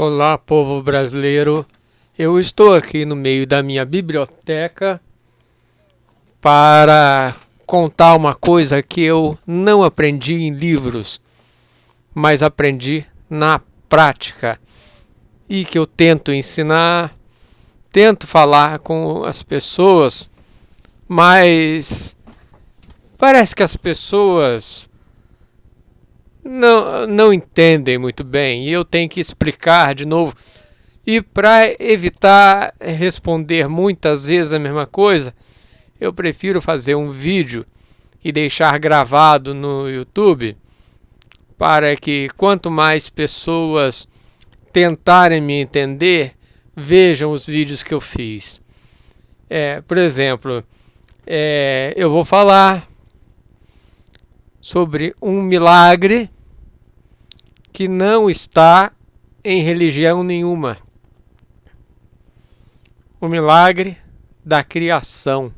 Olá, povo brasileiro. Eu estou aqui no meio da minha biblioteca para contar uma coisa que eu não aprendi em livros, mas aprendi na prática e que eu tento ensinar, tento falar com as pessoas, mas parece que as pessoas não entendem muito bem e eu tenho que explicar de novo. E para evitar responder muitas vezes a mesma coisa, eu prefiro fazer um vídeo e deixar gravado no YouTube para que quanto mais pessoas tentarem me entender, vejam os vídeos que eu fiz. Por exemplo, eu vou falar sobre um milagre que não está em religião nenhuma. O milagre da criação.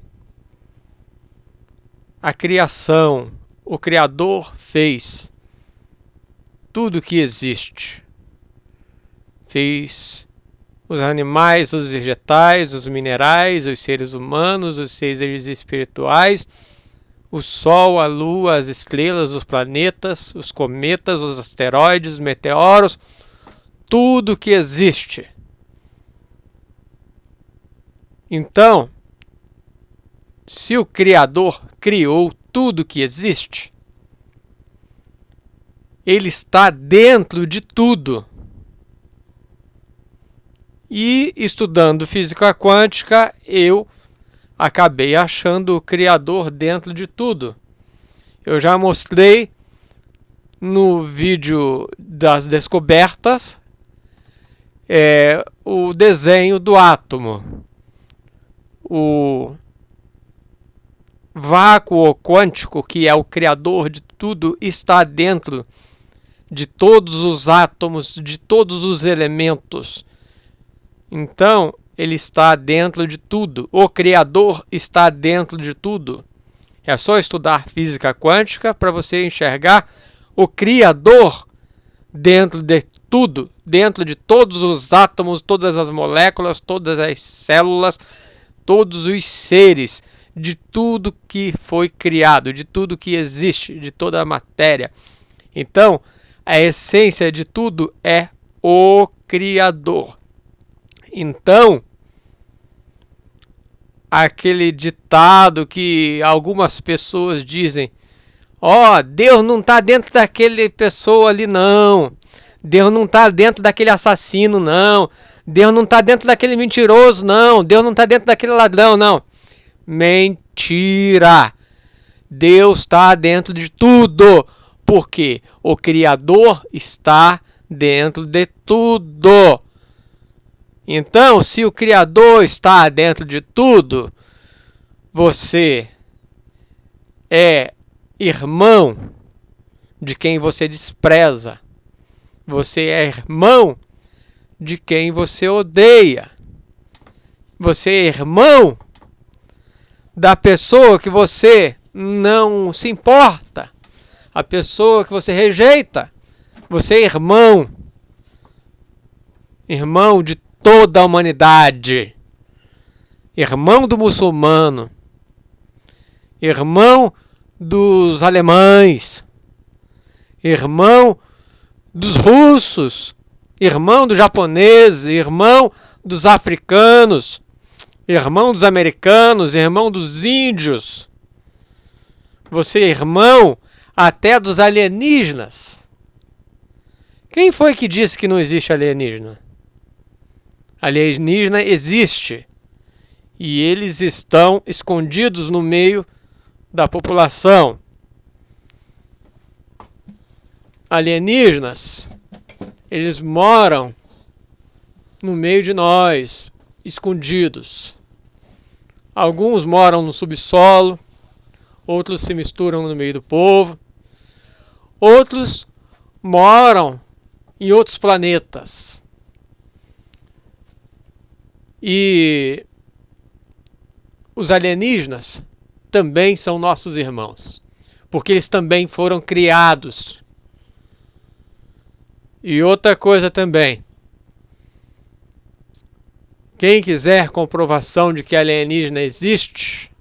A criação, o Criador fez tudo que existe. Fez os animais, os vegetais, os minerais, os seres humanos, os seres espirituais, o Sol, a Lua, as estrelas, os planetas, os cometas, os asteroides, os meteoros, tudo que existe. Então, se o Criador criou tudo que existe, ele está dentro de tudo. E estudando física quântica, eu acabei achando o Criador dentro de tudo. Eu já mostrei no vídeo das descobertas o desenho do átomo. O vácuo quântico, que é o criador de tudo, está dentro de todos os átomos, de todos os elementos. Então, ele está dentro de tudo. O Criador está dentro de tudo. É só estudar física quântica para você enxergar o Criador dentro de tudo, dentro de todos os átomos, todas as moléculas, todas as células, todos os seres, de tudo que foi criado, de tudo que existe, de toda a matéria. Então, a essência de tudo é o Criador. Então, aquele ditado que algumas pessoas dizem: Deus não está dentro daquele pessoa ali não, Deus não está dentro daquele assassino não, Deus não está dentro daquele mentiroso não, Deus não está dentro daquele ladrão não. Mentira! Deus está dentro de tudo, porque o Criador está dentro de tudo. Então, se o Criador está dentro de tudo, você é irmão de quem você despreza. Você é irmão de quem você odeia. Você é irmão da pessoa que você não se importa. A pessoa que você rejeita. Você é irmão. Irmão de toda a humanidade. Irmão do muçulmano. Irmão dos alemães. Irmão dos russos. Irmão dos japoneses. Irmão dos africanos. Irmão dos americanos. Irmão dos índios. Você é irmão até dos alienígenas. Quem foi que disse que não existe alienígena? Alienígena existe. E eles estão escondidos no meio da população. Alienígenas, eles moram no meio de nós, escondidos. Alguns moram no subsolo, outros se misturam no meio do povo, outros moram em outros planetas. E os alienígenas também são nossos irmãos, porque eles também foram criados. E outra coisa também, Quem quiser comprovação de que alienígena existe,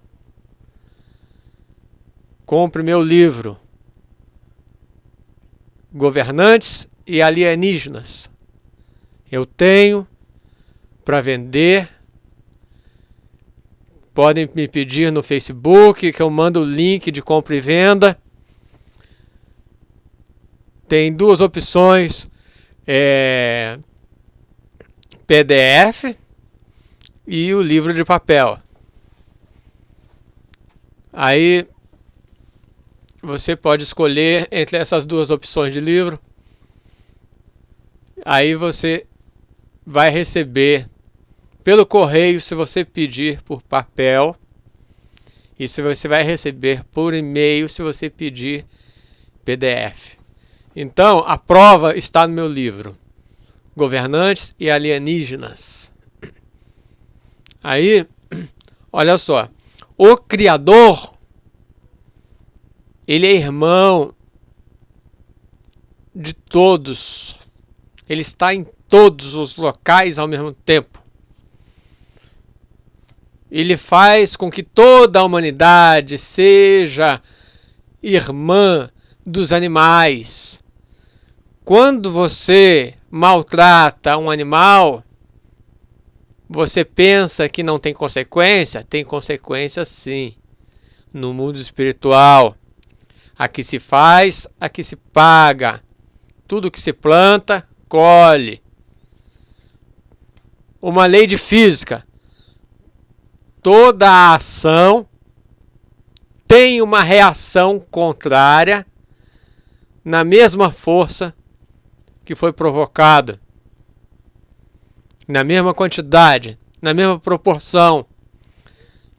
compre meu livro, Governantes e Alienígenas. Eu tenho para vender. Podem me pedir no Facebook, que eu mando o link de compra e venda. Tem duas opções, PDF e o livro de papel. Aí você pode escolher entre essas duas opções de livro. Aí você vai receber pelo correio se você pedir por papel, e se você vai receber por e-mail se você pedir PDF. Então, a prova está no meu livro, Governantes e Alienígenas. Aí, olha só, o Criador, ele é irmão de todos. Ele está em todos os locais ao mesmo tempo. Ele faz com que toda a humanidade seja irmã dos animais. Quando você maltrata um animal, você pensa que não tem consequência? Tem consequência sim. No mundo espiritual, aqui se faz, aqui se paga. Tudo que se planta, colhe. Uma lei de física. Toda a ação tem uma reação contrária na mesma força que foi provocada, na mesma quantidade, na mesma proporção.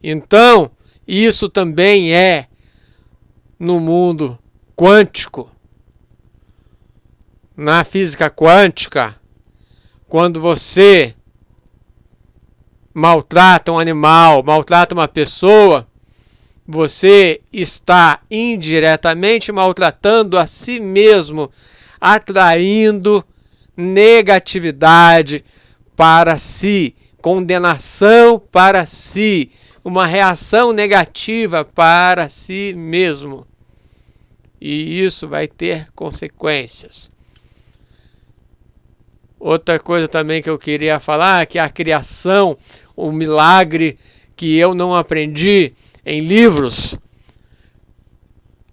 Então, isso também é no mundo quântico. Na física quântica, quando você maltrata um animal, maltrata uma pessoa, você está indiretamente maltratando a si mesmo, atraindo negatividade para si, condenação para si, uma reação negativa para si mesmo. E isso vai ter consequências. Outra coisa também que eu queria falar é que a criação, o milagre que eu não aprendi em livros,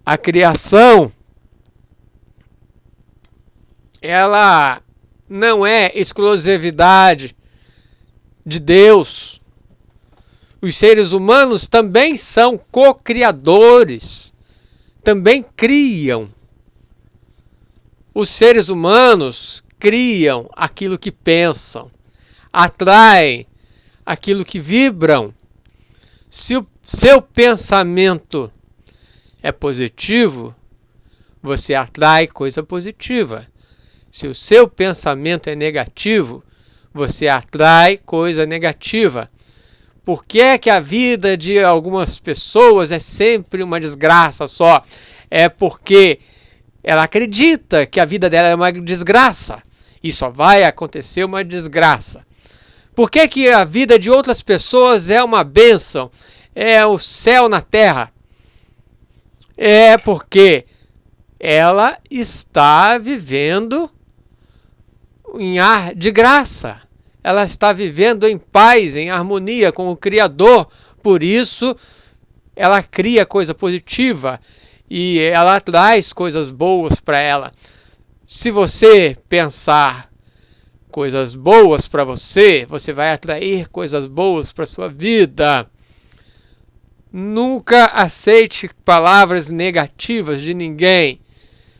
a criação, ela não é exclusividade de Deus. Os seres humanos também são co-criadores, também criam. Os seres humanos criam aquilo que pensam, atraem aquilo que vibram. Se o seu pensamento é positivo, você atrai coisa positiva. Se o seu pensamento é negativo, você atrai coisa negativa. Por que é que a vida de algumas pessoas é sempre uma desgraça só? É porque ela acredita que a vida dela é uma desgraça. E só vai acontecer uma desgraça. Por que que a vida de outras pessoas é uma bênção? É o céu na terra? É porque ela está vivendo em ar de graça. Ela está vivendo em paz, em harmonia com o Criador. Por isso, ela cria coisa positiva e ela traz coisas boas para ela. Se você pensar coisas boas para você, você vai atrair coisas boas para sua vida. Nunca aceite palavras negativas de ninguém,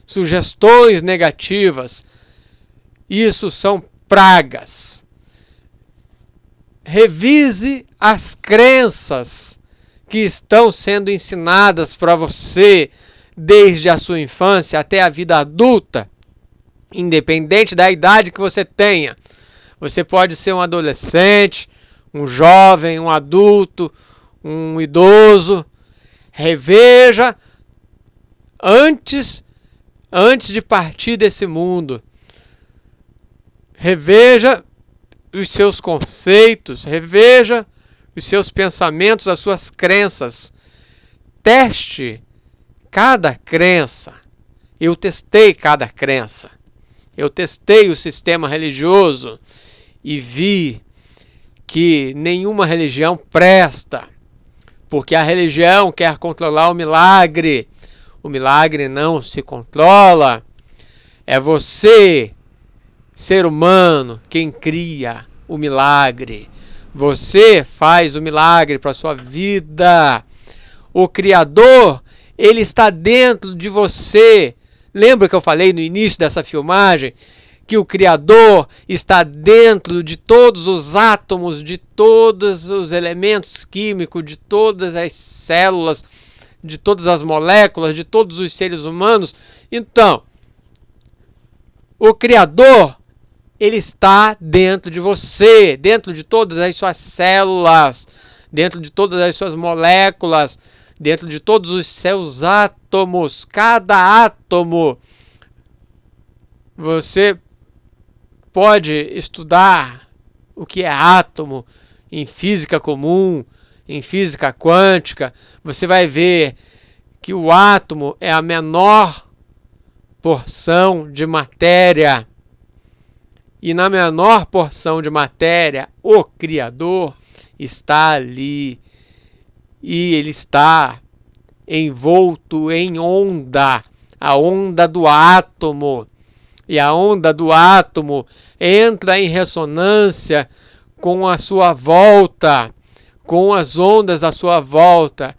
sugestões negativas. Isso são pragas. Revise as crenças que estão sendo ensinadas para você desde a sua infância até a vida adulta, independente da idade que você tenha. Você pode ser um adolescente, um jovem, um adulto, um idoso. Reveja antes de partir desse mundo. Reveja os seus conceitos, reveja os seus pensamentos, as suas crenças. Teste cada crença. Eu testei cada crença. Eu testei o sistema religioso e vi que nenhuma religião presta, porque a religião quer controlar o milagre. O milagre não se controla. É você, ser humano, quem cria o milagre. Você faz o milagre para a sua vida. O Criador, ele está dentro de você. Lembra que eu falei no início dessa filmagem que o Criador está dentro de todos os átomos, de todos os elementos químicos, de todas as células, de todas as moléculas, de todos os seres humanos? Então, o Criador, ele está dentro de você, dentro de todas as suas células, dentro de todas as suas moléculas, dentro de todos os seus átomos. Cada átomo. Você pode estudar o que é átomo em física comum, em física quântica. Você vai ver que o átomo é a menor porção de matéria. E na menor porção de matéria, o Criador está ali. E ele está envolto em onda, a onda do átomo. E a onda do átomo entra em ressonância com a sua volta, com as ondas à sua volta.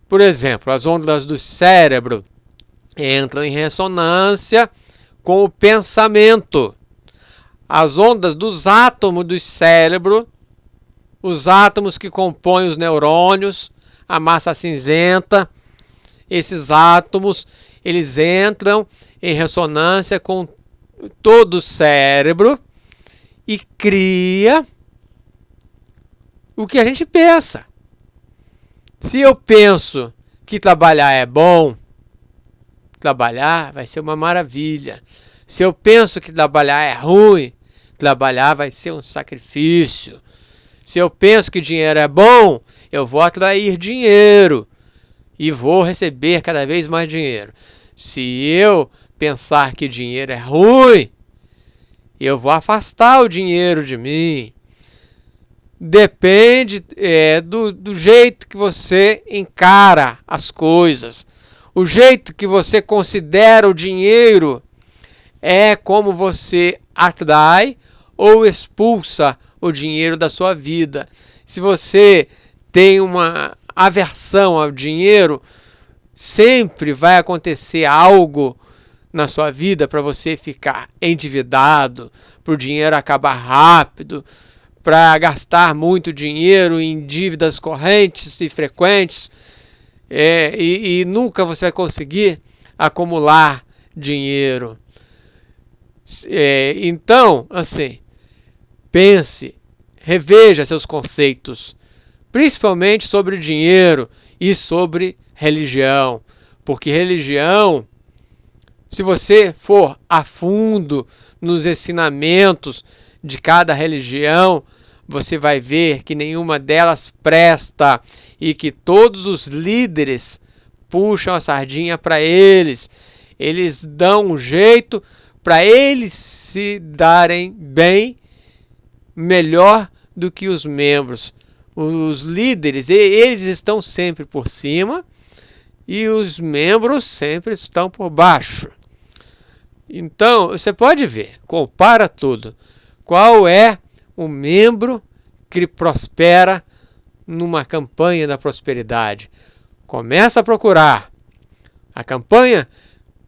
Por exemplo, as ondas do cérebro entram em ressonância com o pensamento. As ondas dos átomos do cérebro, os átomos que compõem os neurônios, a massa cinzenta, esses átomos, eles entram em ressonância com todo o cérebro e cria o que a gente pensa. Se eu penso que trabalhar é bom, trabalhar vai ser uma maravilha. Se eu penso que trabalhar é ruim, trabalhar vai ser um sacrifício. Se eu penso que dinheiro é bom, eu vou atrair dinheiro e vou receber cada vez mais dinheiro. Se eu pensar que dinheiro é ruim, eu vou afastar o dinheiro de mim. Depende do jeito que você encara as coisas. O jeito que você considera o dinheiro é como você atrai ou expulsa o dinheiro da sua vida. Se você tem uma aversão ao dinheiro, sempre vai acontecer algo na sua vida para você ficar endividado, para o dinheiro acabar rápido, para gastar muito dinheiro em dívidas correntes e frequentes, e nunca você vai conseguir acumular dinheiro. Então, assim, pense, reveja seus conceitos, principalmente sobre dinheiro e sobre religião, porque religião, se você for a fundo nos ensinamentos de cada religião, você vai ver que nenhuma delas presta e que todos os líderes puxam a sardinha para eles. Eles dão um jeito para eles se darem bem, melhor do que os membros. Os líderes, eles estão sempre por cima e os membros sempre estão por baixo. Então, você pode ver, compara tudo. Qual é o membro que prospera numa campanha da prosperidade? Começa a procurar a campanha,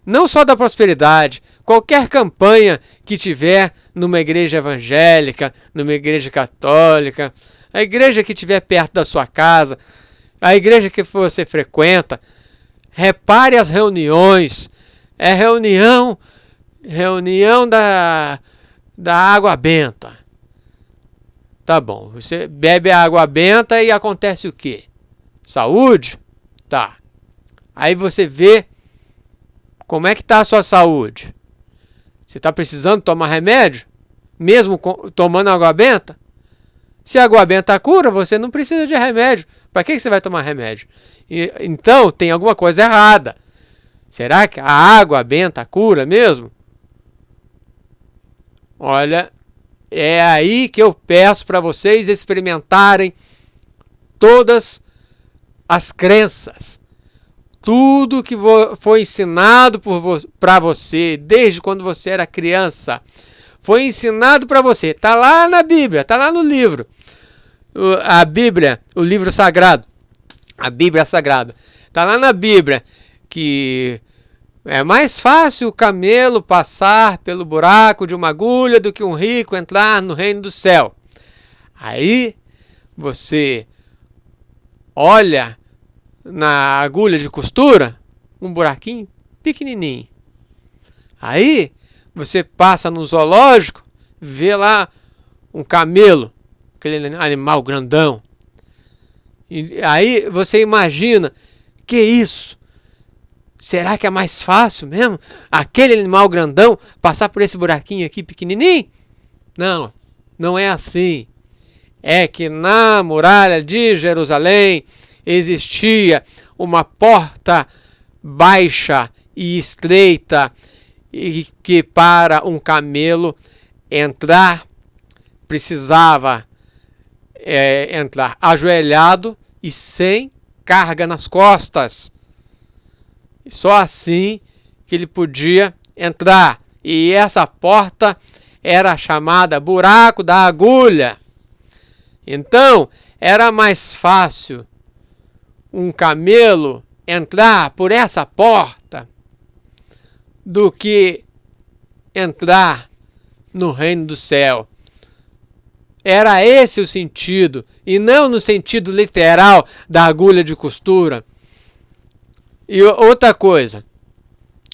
não só da prosperidade, qualquer campanha que tiver numa igreja evangélica, numa igreja católica, a igreja que estiver perto da sua casa, a igreja que você frequenta, repare as reuniões. É reunião da água benta. Tá bom, você bebe a água benta e acontece o quê? Saúde? Tá. Aí você vê como é que está a sua saúde. Você está precisando tomar remédio? mesmo tomando água benta? Se a água benta cura, você não precisa de remédio. Para que você vai tomar remédio? Então, tem alguma coisa errada. Será que a água benta cura mesmo? Olha, é aí que eu peço para vocês experimentarem todas as crenças. Tudo que foi ensinado para você desde quando você era criança. Foi ensinado para você. Está lá na Bíblia, está lá no livro. A Bíblia, o livro sagrado. A Bíblia sagrada. Está lá na Bíblia que é mais fácil o camelo passar pelo buraco de uma agulha do que um rico entrar no reino do céu. Aí você olha na agulha de costura um buraquinho pequenininho. Aí você passa no zoológico, vê lá um camelo, aquele animal grandão. E aí você imagina, que isso? Será que é mais fácil mesmo aquele animal grandão passar por esse buraquinho aqui pequenininho? Não, não é assim. É que na muralha de Jerusalém existia uma porta baixa e estreita e que para um camelo entrar precisava entrar ajoelhado e sem carga nas costas. Só assim que ele podia entrar. E essa porta era chamada buraco da agulha. Então, era mais fácil um camelo entrar por essa porta do que entrar no reino do céu. Era esse o sentido, e não no sentido literal da agulha de costura. E outra coisa,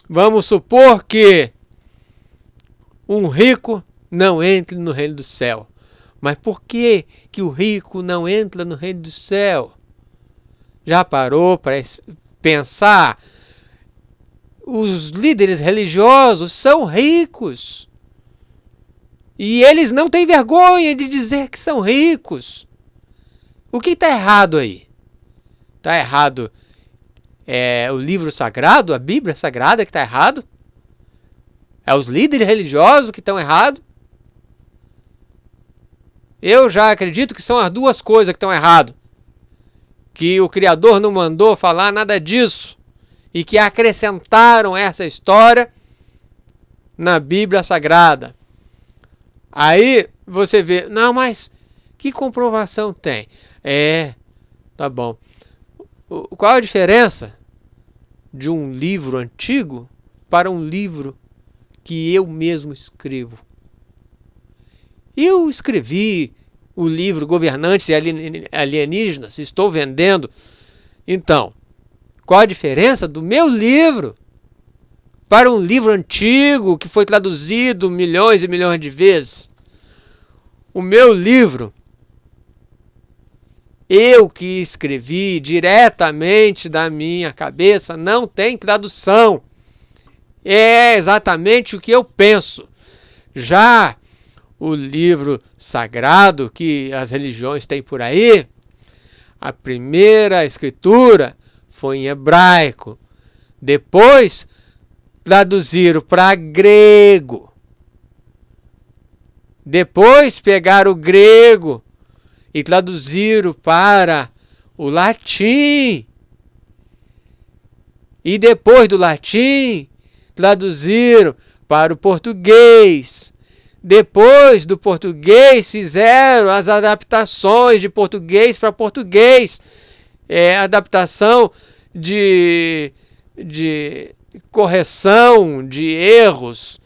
vamos supor que um rico não entre no reino do céu. Mas por que o rico não entra no reino do céu? Já parou para pensar? Os líderes religiosos são ricos. E eles não têm vergonha de dizer que são ricos. O que está errado aí? Está errado o livro sagrado, a Bíblia sagrada que está errado? É os líderes religiosos que estão errados? Eu já acredito que são as duas coisas que estão erradas. Que o Criador não mandou falar nada disso. E que acrescentaram essa história na Bíblia Sagrada. Aí você vê, não, mas que comprovação tem? Tá bom. Qual a diferença de um livro antigo para um livro que eu mesmo escrevo? Eu escrevi o livro Governantes e Alienígenas, estou vendendo. Então, qual a diferença do meu livro para um livro antigo que foi traduzido milhões e milhões de vezes? O meu livro, eu que escrevi diretamente da minha cabeça, não tem tradução. É exatamente o que eu penso. Já o livro sagrado que as religiões têm por aí, a primeira escritura foi em hebraico. Depois traduziram para grego. Depois pegaram o grego e traduziram para o latim. E depois do latim, traduziram para o português. Depois do português, fizeram as adaptações de português para português. Adaptação de correção de erros.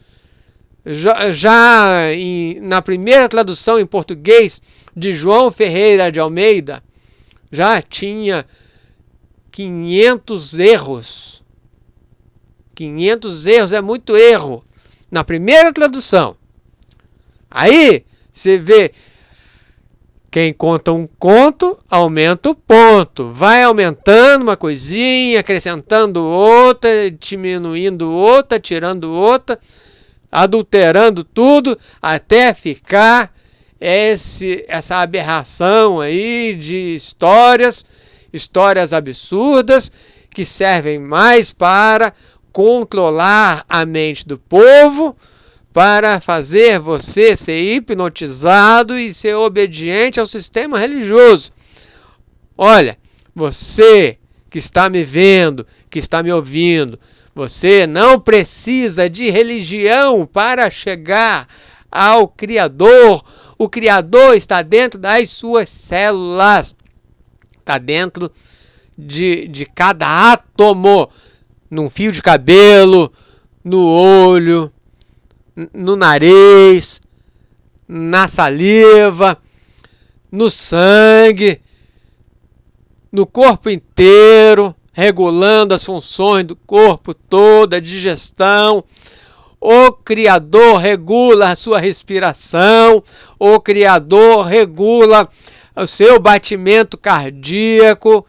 Na primeira tradução em português de João Ferreira de Almeida, já tinha 500 erros. 500 erros é muito erro na primeira tradução. Aí você vê, quem conta um conto, aumenta o ponto. Vai aumentando uma coisinha, acrescentando outra, diminuindo outra, tirando outra. adulterando tudo até ficar essa aberração aí de histórias absurdas que servem mais para controlar a mente do povo, para fazer você ser hipnotizado e ser obediente ao sistema religioso. Olha, você que está me vendo, que está me ouvindo, você não precisa de religião para chegar ao Criador. O Criador está dentro das suas células, está dentro de cada átomo, num fio de cabelo, no olho, no nariz, na saliva, no sangue, no corpo inteiro, regulando as funções do corpo todo, a digestão. O Criador regula a sua respiração, o Criador regula o seu batimento cardíaco,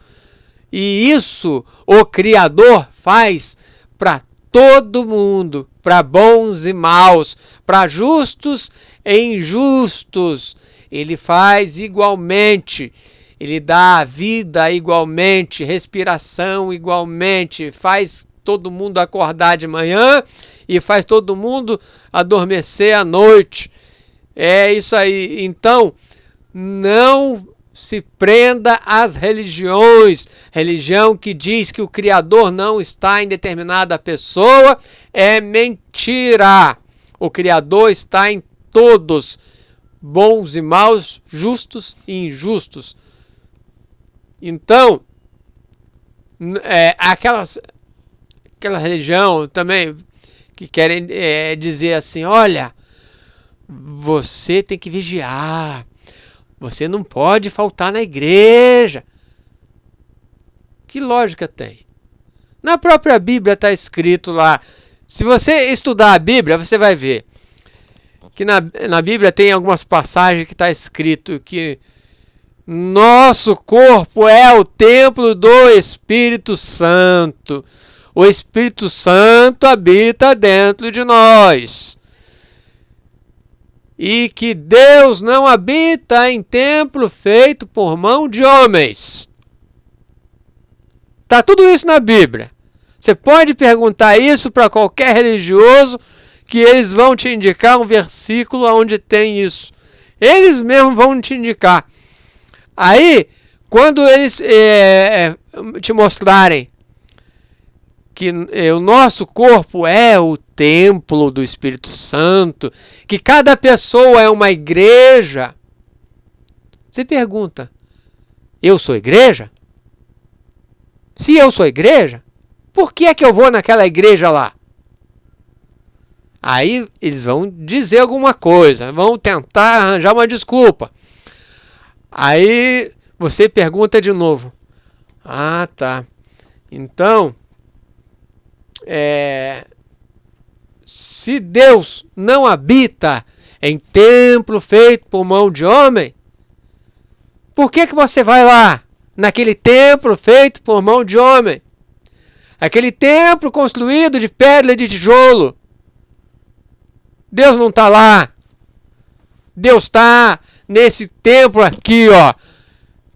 e isso o Criador faz para todo mundo, para bons e maus, para justos e injustos. Ele faz igualmente. Ele dá vida igualmente, respiração igualmente, faz todo mundo acordar de manhã e faz todo mundo adormecer à noite. É isso aí. Então, não se prenda às religiões. Religião que diz que o Criador não está em determinada pessoa é mentira. O Criador está em todos, bons e maus, justos e injustos. Então, aquela religião também que querem dizer assim, olha, você tem que vigiar, você não pode faltar na igreja. Que lógica tem? Na própria Bíblia está escrito lá, se você estudar a Bíblia, você vai ver que na Bíblia tem algumas passagens que está escrito que nosso corpo é o templo do Espírito Santo. O Espírito Santo habita dentro de nós. E que Deus não habita em templo feito por mão de homens. Está tudo isso na Bíblia. Você pode perguntar isso para qualquer religioso que eles vão te indicar um versículo onde tem isso. Eles mesmos vão te indicar. Aí, quando eles te mostrarem que o nosso corpo é o templo do Espírito Santo, que cada pessoa é uma igreja, você pergunta, eu sou igreja? Se eu sou igreja, por que é que eu vou naquela igreja lá? Aí eles vão dizer alguma coisa, vão tentar arranjar uma desculpa. Aí você pergunta de novo. Ah, tá. Então, se Deus não habita em templo feito por mão de homem, por que você vai lá, naquele templo feito por mão de homem? Aquele templo construído de pedra e de tijolo. Deus não está lá. Deus está nesse templo aqui, ó,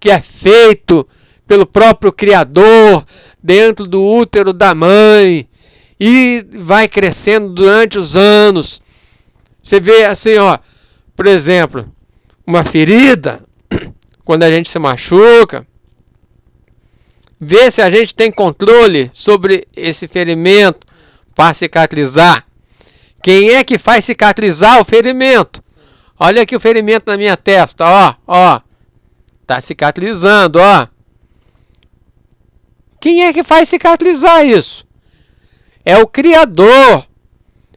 que é feito pelo próprio Criador, dentro do útero da mãe, e vai crescendo durante os anos. Você vê assim, ó, por exemplo, uma ferida, quando a gente se machuca, vê se a gente tem controle sobre esse ferimento para cicatrizar. Quem é que faz cicatrizar o ferimento? Olha aqui o ferimento na minha testa, ó. Tá cicatrizando, ó. Quem é que faz cicatrizar isso? É o Criador.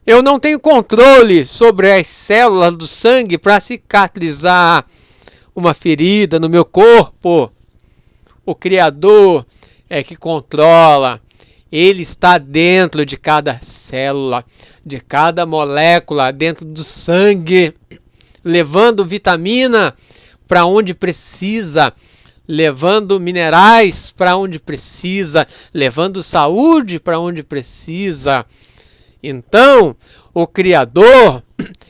Eu não tenho controle sobre as células do sangue para cicatrizar uma ferida no meu corpo. O Criador é que controla. Ele está dentro de cada célula, de cada molécula, dentro do sangue, levando vitamina para onde precisa, levando minerais para onde precisa, levando saúde para onde precisa. Então, o Criador,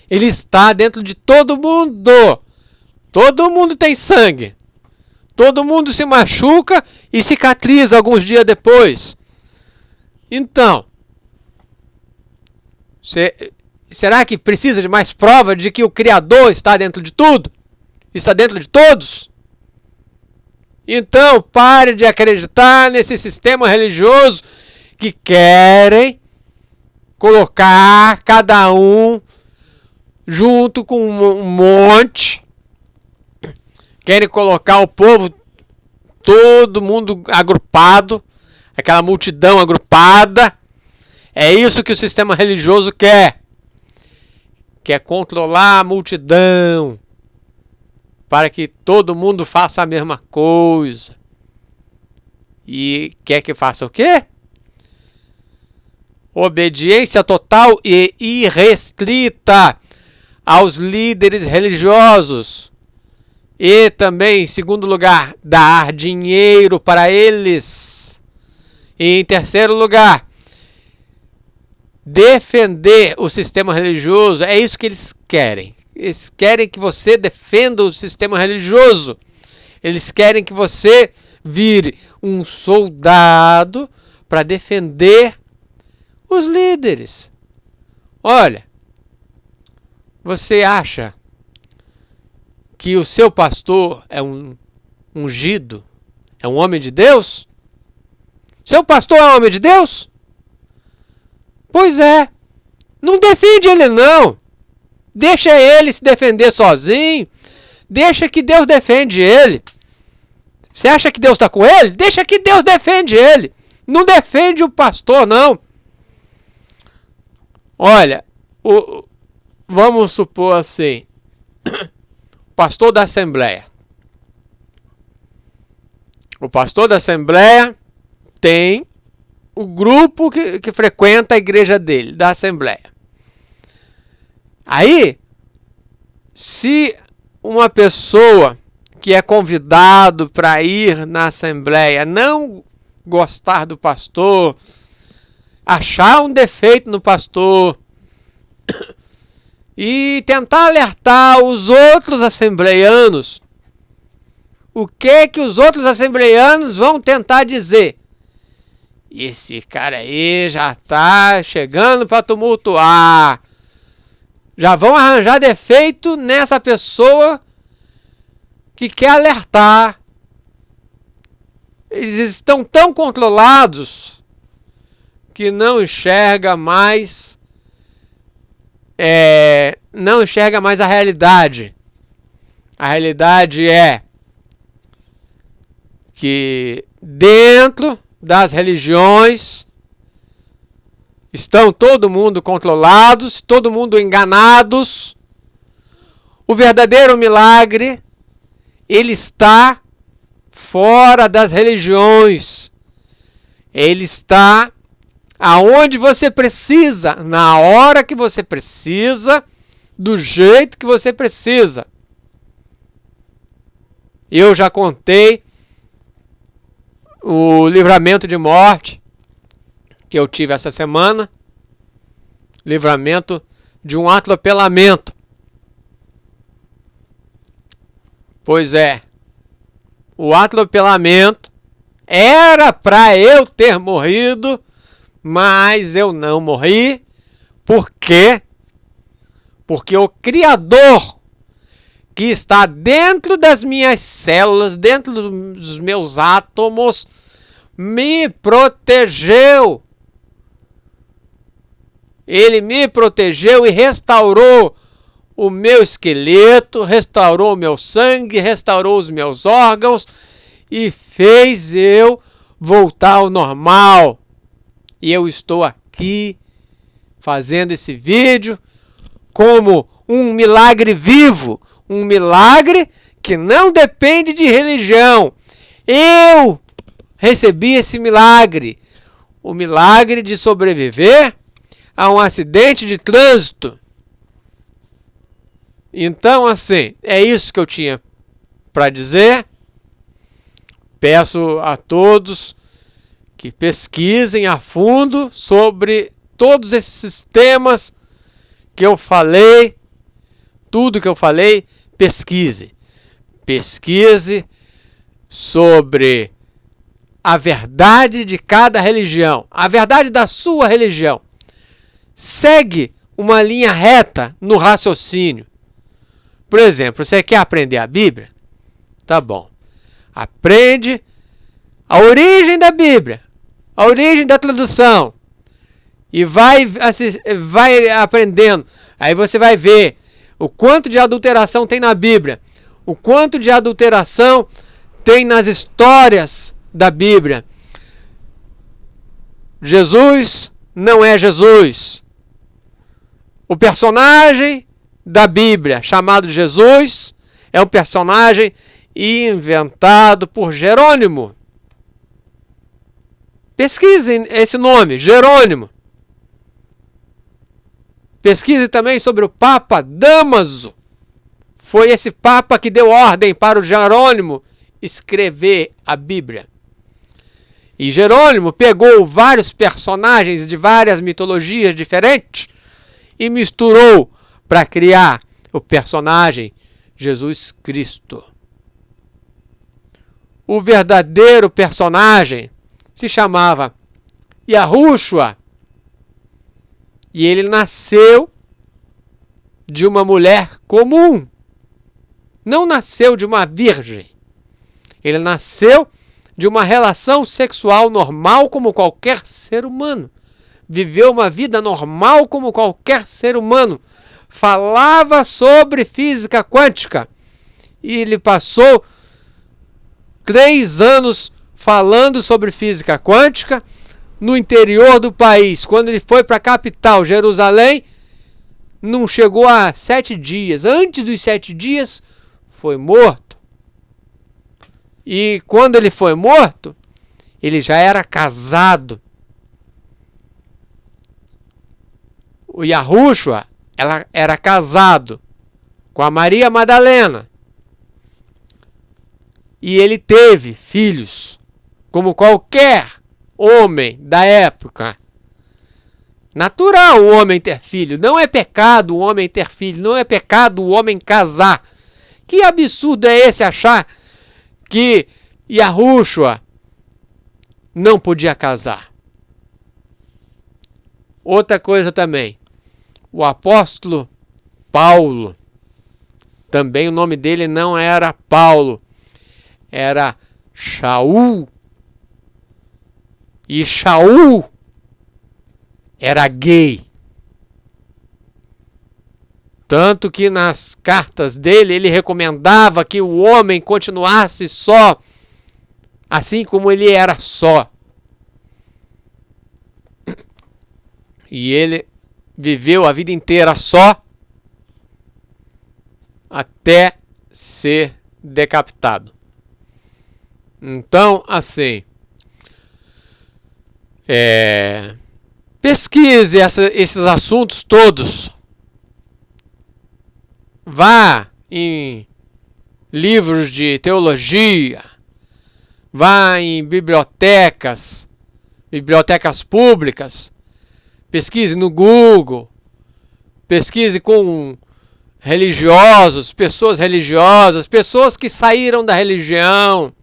ele está dentro de todo mundo. Todo mundo tem sangue. Todo mundo se machuca e cicatriza alguns dias depois. Então, será que precisa de mais prova de que o Criador está dentro de tudo? Está dentro de todos? Então, pare de acreditar nesse sistema religioso que querem colocar cada um junto com um monte. Querem colocar o povo, todo mundo agrupado, aquela multidão agrupada. É isso que o sistema religioso quer. Quer controlar a multidão, para que todo mundo faça a mesma coisa. E quer que faça o quê? Obediência total e irrestrita aos líderes religiosos. E também, em segundo lugar, dar dinheiro para eles. E em terceiro lugar, defender o sistema religioso. É isso que eles querem. Eles querem que você defenda o sistema religioso. Eles querem que você vire um soldado para defender os líderes. Olha, você acha que o seu pastor é um ungido? É um homem de Deus? Seu pastor é um homem de Deus? Pois é. Não defende ele não. Deixa ele se defender sozinho. Deixa que Deus defende ele. Você acha que Deus está com ele? Deixa que Deus defende ele. Não defende o pastor, não. Olha, vamos supor assim. Pastor da Assembleia. O pastor da Assembleia tem o grupo que frequenta a igreja dele, da Assembleia. Aí, se uma pessoa que é convidado para ir na Assembleia não gostar do pastor, achar um defeito no pastor e tentar alertar os outros assembleianos, o que os outros assembleianos vão tentar dizer? Esse cara aí já está chegando para tumultuar. Já vão arranjar defeito nessa pessoa que quer alertar. Eles estão tão controlados que não enxerga mais a realidade. A realidade é que dentro das religiões estão todo mundo controlados, todo mundo enganados. O verdadeiro milagre, ele está fora das religiões. Ele está aonde você precisa, na hora que você precisa, do jeito que você precisa. Eu já contei o livramento de morte que eu tive essa semana. Livramento de um atropelamento. Pois é, o atropelamento era para eu ter morrido, mas eu não morri. Por quê? Porque o Criador que está dentro das minhas células, dentro dos meus átomos, me protegeu. Ele me protegeu e restaurou o meu esqueleto, restaurou o meu sangue, restaurou os meus órgãos e fez eu voltar ao normal. E eu estou aqui fazendo esse vídeo como um milagre vivo, um milagre que não depende de religião. Eu recebi esse milagre, o milagre de sobreviver a um acidente de trânsito. Então, assim, é isso que eu tinha para dizer. Peço a todos que pesquisem a fundo sobre todos esses temas que eu falei, tudo que eu falei, pesquise. Pesquise sobre a verdade de cada religião, a verdade da sua religião. Segue uma linha reta no raciocínio. Por exemplo, você quer aprender a Bíblia? Tá bom. Aprende a origem da Bíblia, a origem da tradução. E vai aprendendo. Aí você vai ver o quanto de adulteração tem na Bíblia, o quanto de adulteração tem nas histórias da Bíblia. Jesus não é Jesus. O personagem da Bíblia, chamado Jesus, é um personagem inventado por Jerônimo. Pesquisem esse nome, Jerônimo. Pesquise também sobre o Papa Dámaso. Foi esse Papa que deu ordem para o Jerônimo escrever a Bíblia. E Jerônimo pegou vários personagens de várias mitologias diferentes e misturou para criar o personagem Jesus Cristo. O verdadeiro personagem se chamava Yahushua. E ele nasceu de uma mulher comum. Não nasceu de uma virgem. Ele nasceu de uma relação sexual normal como qualquer ser humano. Viveu uma vida normal como qualquer ser humano. Falava sobre física quântica. E ele passou 3 anos falando sobre física quântica no interior do país. Quando ele foi para a capital, Jerusalém, não chegou a 7 dias. Antes dos 7 dias, foi morto. E quando ele foi morto, ele já era casado. O Yahushua era casado com a Maria Madalena. E ele teve filhos, como qualquer homem da época. Natural o homem ter filho. Não é pecado o homem ter filho. Não é pecado o homem casar. Que absurdo é esse achar que Yahushua não podia casar? Outra coisa também. O apóstolo Paulo. Também o nome dele não era Paulo. Era Shaul. E Shaul era gay. Tanto que nas cartas dele ele recomendava que o homem continuasse só, assim como ele era só. E ele viveu a vida inteira só, até ser decapitado. Então, assim, pesquise esses assuntos todos. Vá em livros de teologia, vá em bibliotecas públicas, pesquise no Google, pesquise com religiosos, pessoas que saíram da religião.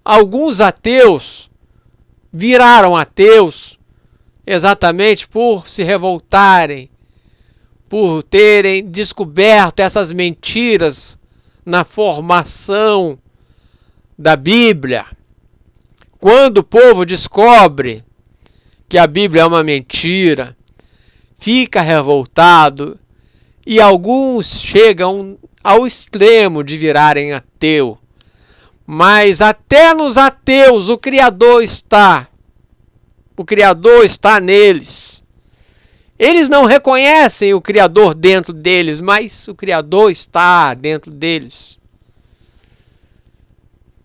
Alguns ateus viraram ateus exatamente por se revoltarem, por terem descoberto essas mentiras na formação da Bíblia. Quando o povo descobre que a Bíblia é uma mentira, fica revoltado e alguns chegam ao extremo de virarem ateu. Mas até nos ateus o Criador está. O Criador está neles. Eles não reconhecem o Criador dentro deles, mas o Criador está dentro deles.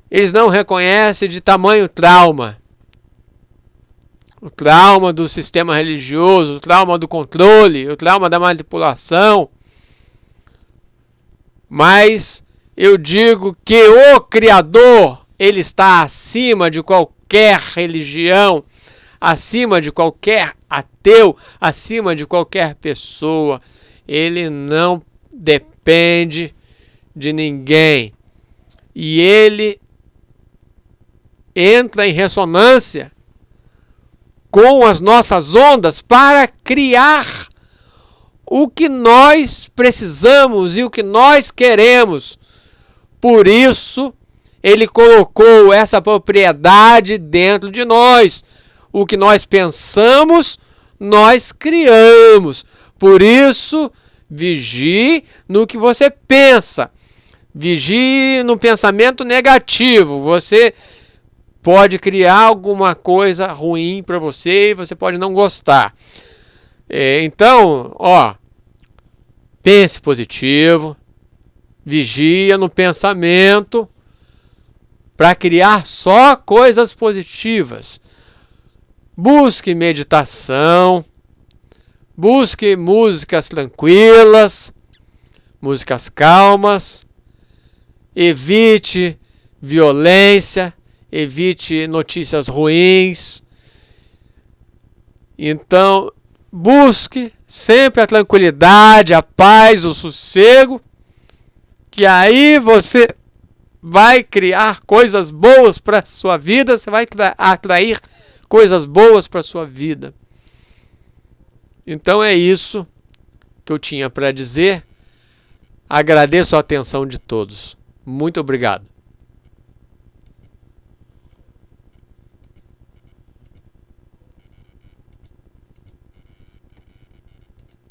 Eles não reconhecem de tamanho trauma. O trauma do sistema religioso, o trauma do controle, o trauma da manipulação. Mas eu digo que o Criador, ele está acima de qualquer religião, acima de qualquer ateu, acima de qualquer pessoa. Ele não depende de ninguém. E ele entra em ressonância com as nossas ondas para criar o que nós precisamos e o que nós queremos. Por isso, ele colocou essa propriedade dentro de nós. O que nós pensamos, nós criamos. Por isso, vigie no que você pensa. Vigie no pensamento negativo. Você pode criar alguma coisa ruim para você e você pode não gostar. Então, pense positivo. Vigia no pensamento para criar só coisas positivas. Busque meditação. Busque músicas tranquilas, músicas calmas. Evite violência, evite notícias ruins. Então, busque sempre a tranquilidade, a paz, o sossego, que aí você vai criar coisas boas para a sua vida, você vai atrair coisas boas para a sua vida. Então é isso que eu tinha para dizer. Agradeço a atenção de todos. Muito obrigado.